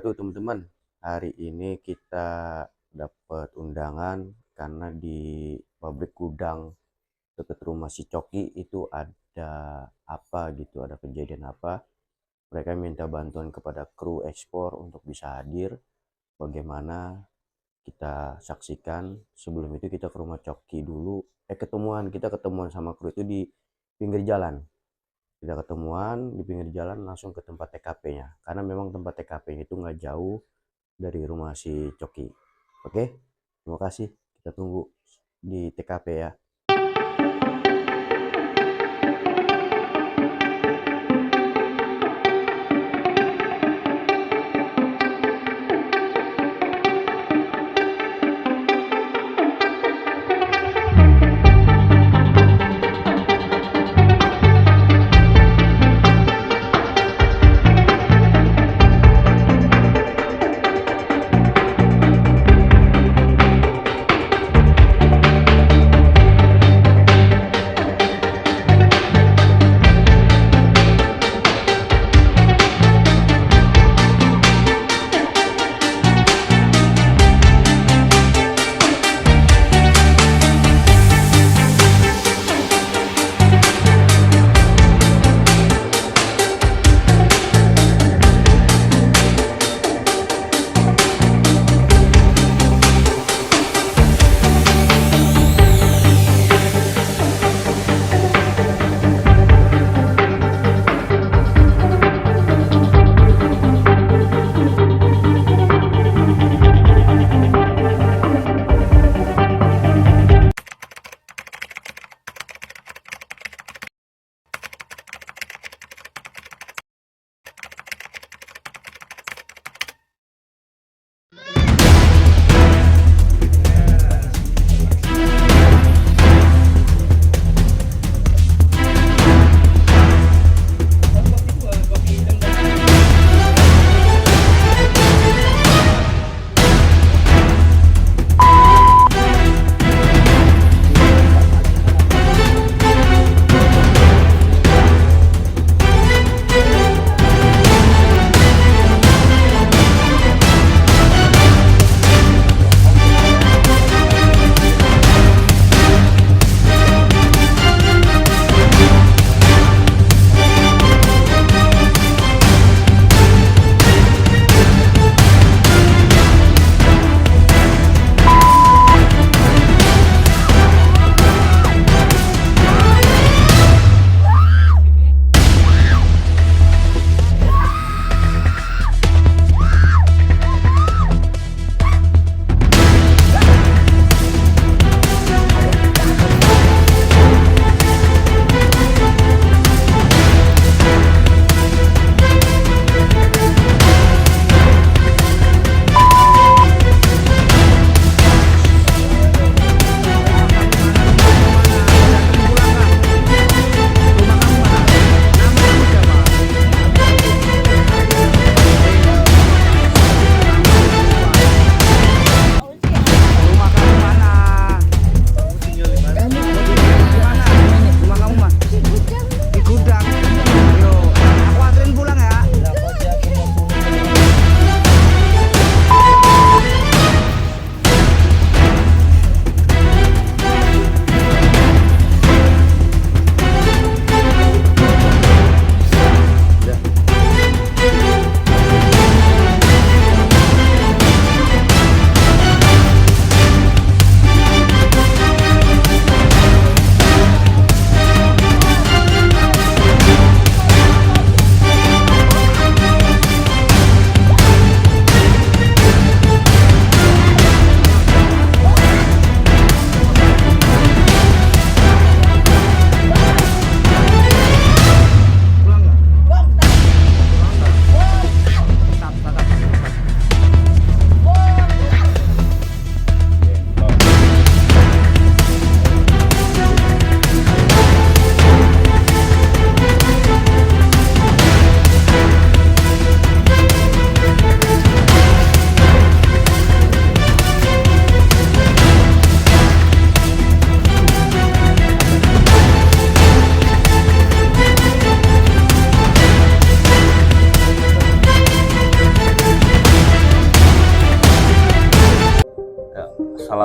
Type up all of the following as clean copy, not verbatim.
wabarakatuh teman-teman. Hari ini kita dapat undangan karena di pabrik gudang dekat rumah si Coki itu ada apa gitu, ada kejadian apa. Mereka minta bantuan kepada kru ekspor untuk bisa hadir. Bagaimana kita saksikan. Sebelum itu kita ke rumah Coki dulu. Kita ketemuan sama kru itu di pinggir jalan. Kita ketemuan di pinggir jalan langsung ke tempat TKP-nya, karena memang tempat TKP-nya itu nggak jauh dari rumah si Coki. Oke, terima kasih, kita tunggu di TKP ya.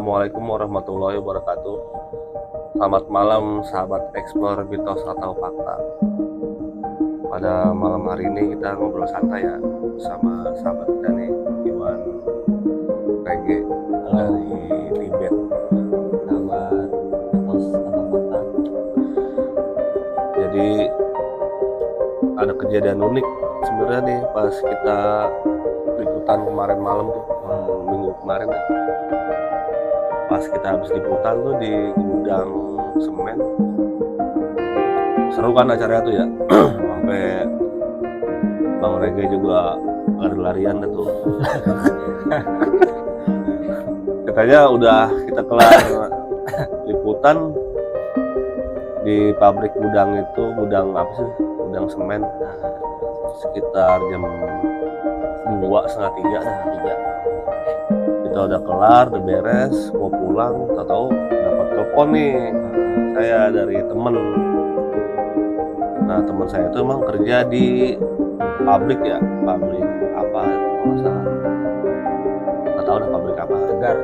Assalamualaikum warahmatullahi wabarakatuh. Selamat malam sahabat Explore Mitos atau Fakta. Pada malam hari ini kita ngobrol santai ya sama sahabat kita nih, Iwan Rege dari Tibet. Sahabat Mitos atau Fakta. Jadi ada kejadian unik sebenarnya nih pas kita liputan kemarin malam tuh, minggu kemarin ya. Pas kita habis liputan tuh di gudang semen, seru kan acaranya tuh ya. Sampai Bang Rege juga lari-larian tuh. Katanya udah kita kelar liputan di pabrik gudang itu, gudang apa sih, gudang semen, sekitar jam 2:30 kita udah kelar, udah beres, mau pulang, tahu dapat telepon nih saya dari temen. Nah teman saya itu emang kerja di pabrik ya, pabrik apa kalau nggak salah, nggak tahu deh pabrik apa, Tegar.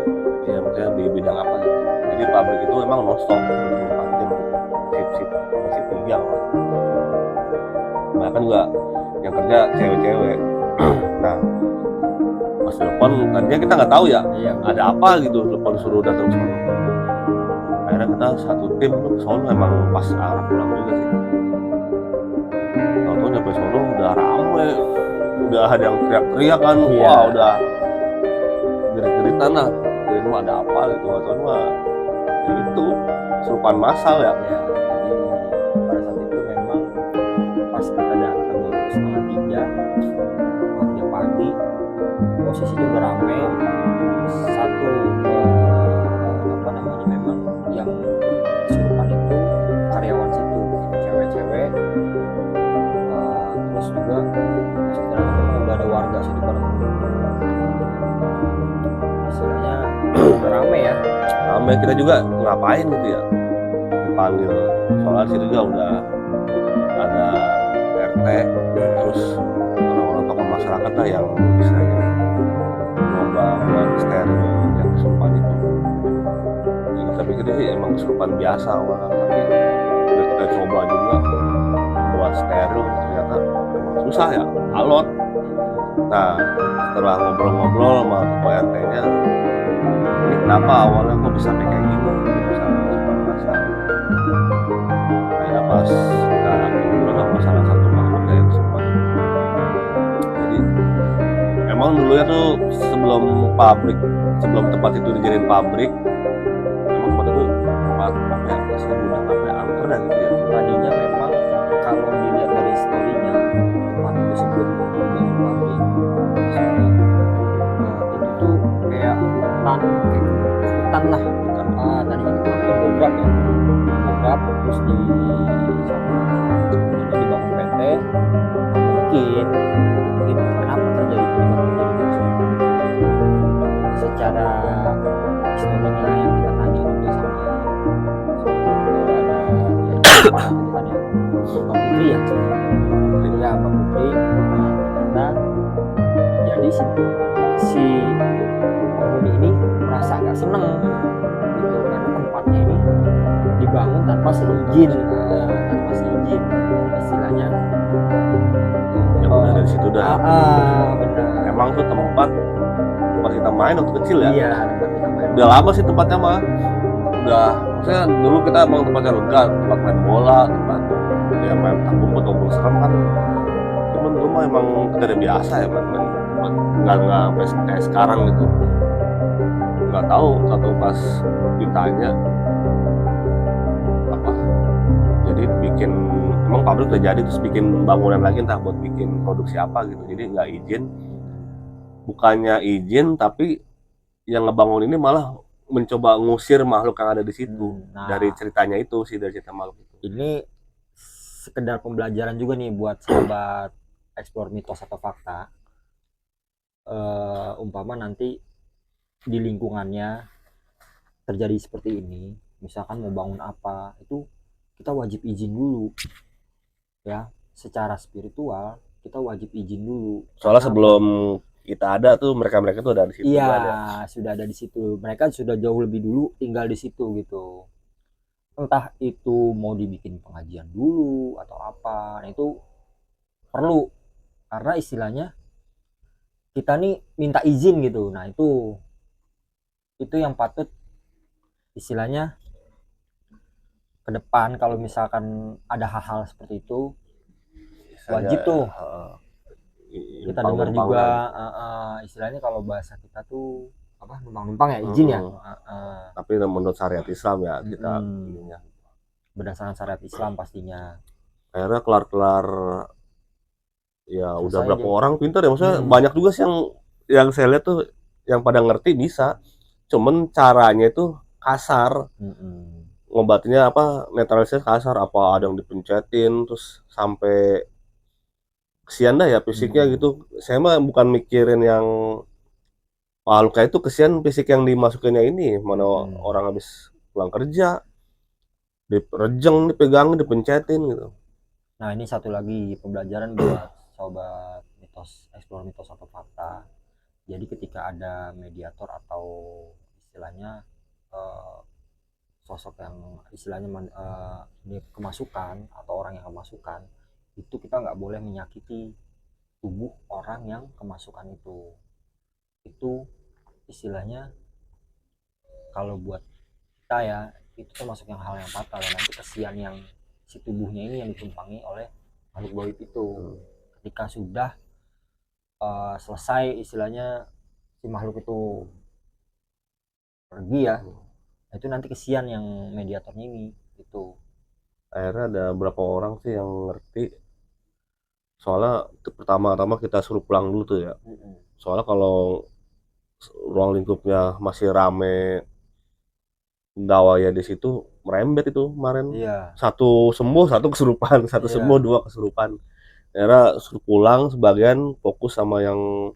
ya maksudnya di bidang apa gitu. Jadi pabrik itu emang non-stop 24 jam, sip 3 lah. Bahkan juga yang kerja cewek-cewek. Nah pas telepon tadinya kita nggak tahu ya ada apa gitu, telepon suruh datang sono. Akhirnya kita satu tim tuh ke sono, emang pas arah pulang juga sih. Tahu-tahu nyampe sono udah rame, udah ada yang teriak-teriak kan, wah udah gerit-geritan lah. Jadi mah ada apa gitu, nggak tahu mah ya itu kesurupan massal ya. Jadi pada saat itu memang pas kita datang jam 2:30 pagi, posisi juga ramai. Satu memang yang kesurupan itu karyawan situ, cewek-cewek. Terus juga pas kita datang memang udah ada warga situ pada istilahnya udah ramai ya. Ramai, kita juga ngapain gitu ya, dipanggil soalnya situ juga udah ada RT, terus orang-orang tokoh masyarakat lah yang misalnya lomba buat steril yang kesurupan itu. Jadi kita pikir sih emang kesurupan biasa awalnya, tapi udah kita coba juga buat steril, ternyata emang susah ya, alot. Nah setelah ngobrol-ngobrol sama ketua RT-nya, ini kenapa awalnya kok bisa kayak gini, bisa kesurupan masal. Akhirnya pas kita ngobrol sama salah satu makhluk yang kesurupan. Jadi emang dulunya tuh sebelum tempat itu dijadiin pabrik, emang tempat itu tempat apa ya, biasanya gudang apa ya, angker dah gitu ya. Tadinya memang kalau dilihat dari historinya, tempat itu sebelum dibangun pabrik itu tuh kayak hutan lah. Tadinya itu namanya Bograb ya, Bograb, terus di sama ini dibangun PT. Mungkin kenapa terjadi secara historinya yang kita tanya juga sama ada Bang Putri ya, Bang Putri. Ternyata jadi si penghuni ini merasa nggak seneng gitu, karena tempatnya ini dibangun tanpa seizin, istilahnya. Yang udah dari situ dah. Benar. Emang tuh tempat kita main waktu kecil ya. Iya, tempat kita main. Udah lama sih tempatnya mah. Udah, maksudnya dulu kita emang tempatnya lega, tempat main bola, tempat ya main tak umpet walaupun serem kan. Cuman dulu mah emang kita biasa ya main tempat, nggak sampai kayak sekarang gitu. Nggak tahu, satu pas ditanya apa, jadi bikin, emang pabrik udah jadi terus bikin bangunan lagi entah buat bikin produksi apa gitu, jadi nggak izin. Bukannya izin, tapi yang ngebangun ini malah mencoba ngusir makhluk yang ada di situ. Dari ceritanya itu sih, dari cerita makhluk itu. Ini sekedar pembelajaran juga nih buat sahabat Explore Mitos atau Fakta. Umpama nanti di lingkungannya terjadi seperti ini, misalkan mau bangun apa, itu kita wajib izin dulu ya. Secara spiritual kita wajib izin dulu. Soalnya sebelum kita ada tuh mereka tuh ada di situ Iya, kan ya. sudah ada di situ. Mereka sudah jauh lebih dulu tinggal di situ gitu. Entah itu mau dibikin pengajian dulu atau apa. Nah, itu perlu karena istilahnya kita nih minta izin gitu. Nah, itu yang patut istilahnya ke depan kalau misalkan ada hal-hal seperti itu wajib tuh kita dengar juga istilahnya kalau bahasa kita tuh apa numpang-numpang ya izin ya. Tapi menurut syariat Islam ya kita ininya. Berdasarkan syariat Islam pastinya. Akhirnya kelar ya Selesai udah berapa aja. orang pintar ya, maksudnya banyak juga sih yang saya lihat tuh yang pada ngerti bisa, cuman caranya itu kasar. Ngobatinnya apa, netralisasi kasar, apa ada yang dipencetin terus sampai kesian dah ya fisiknya gitu. Saya mah bukan mikirin yang luka itu, kesian fisik yang dimasukinnya ini, mana orang habis pulang kerja direjeng, dipegangin, dipencetin gitu. Nah, ini satu lagi pembelajaran buat sobat mitos, explore mitos atau fakta. Jadi ketika ada mediator atau istilahnya sosok yang istilahnya kemasukan atau orang yang kemasukan, itu kita nggak boleh menyakiti tubuh orang yang kemasukan itu. Itu istilahnya kalau buat kita ya itu termasuk yang hal yang fatal dan nanti kesian yang si tubuhnya ini yang ditumpangi oleh makhluk gaib itu. Ketika sudah selesai istilahnya si makhluk itu pergi ya, itu nanti kesian yang mediatornya ini itu. Akhirnya ada beberapa orang sih yang ngerti, soalnya pertama-tama kita suruh pulang dulu tuh ya. Soalnya kalau ruang lingkupnya masih rame dawaya di situ merembet itu kemarin. Satu sembuh, satu kesurupan, satu sembuh, dua kesurupan. Akhirnya suruh pulang, sebagian fokus sama yang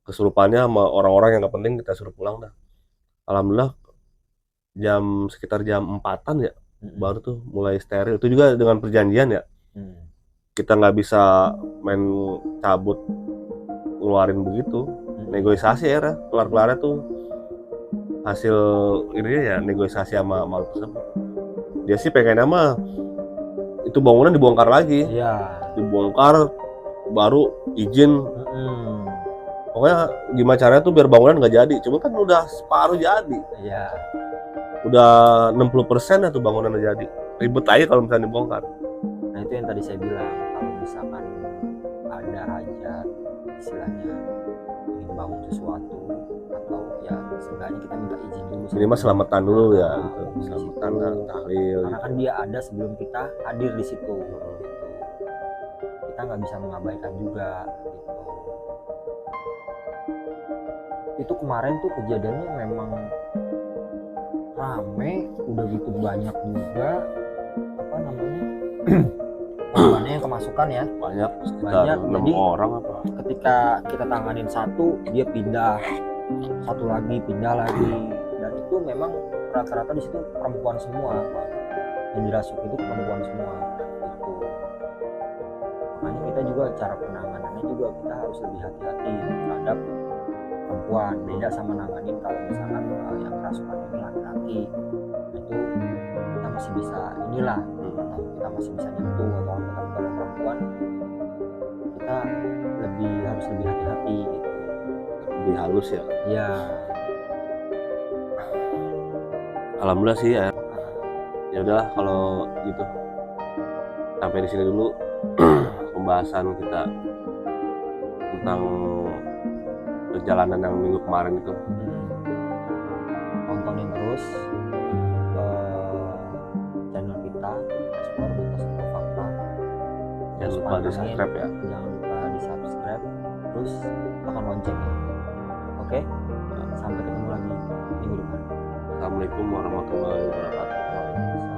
kesurupannya sama orang-orang yang gak penting, kita suruh pulang dah. Alhamdulillah sekitar jam 4-an ya baru tuh mulai steril. Itu juga dengan perjanjian ya. Kita nggak bisa main cabut ngeluarin begitu, negosiasi ya. Kelar-kelarnya tuh hasil ini ya negosiasi sama makhluk tersebut. Dia sih pengennya mah itu bangunan dibongkar lagi, dibongkar baru izin. Pokoknya gimana caranya tuh biar bangunan nggak jadi. Cuma kan udah separuh jadi, udah 60% ya tuh bangunan udah jadi. Ribet aja kalau misalnya dibongkar. Nah, itu yang tadi saya bilang, kalau misalkan ada hajat istilahnya ingin bangun sesuatu atau ya seenggaknya kita minta izin dulu. Ini mah selamatan dulu ya gitu. Selamatan dan tahlil. Karena kan dia ada sebelum kita hadir di situ. Gitu. Kita nggak bisa mengabaikan juga gitu. Itu kemarin tuh kejadiannya memang rame, udah gitu banyak juga apa namanya korbannya yang kemasukan ya, banyak sekitar 6 orang apa. Ketika kita tanganin satu, dia pindah, satu lagi pindah lagi, dan itu memang rata-rata di situ perempuan semua, Pak. Yang dirasuk itu perempuan semua itu. Makanya kita juga cara penanganannya juga kita harus lebih hati-hati terhadap perempuan, beda sama nanganin kalau misalkan yang kerasukan ini laki-laki, itu kita masih bisa inilah, atau kita masih bisa nyentuh atau apa. Tapi kalau perempuan kita harus lebih hati-hati gitu, lebih halus ya. Iya. Alhamdulillah sih ya. Ya udah kalau gitu sampai di sini dulu pembahasan kita tentang perjalanan yang minggu kemarin itu. Tontonin terus channel kita Explore Mitos atau Fakta. Jangan lupa di subscribe ya. Jangan lupa di subscribe, terus tekan loncengnya. Oke? Sampai ketemu lagi minggu depan. Assalamualaikum warahmatullahi wabarakatuh.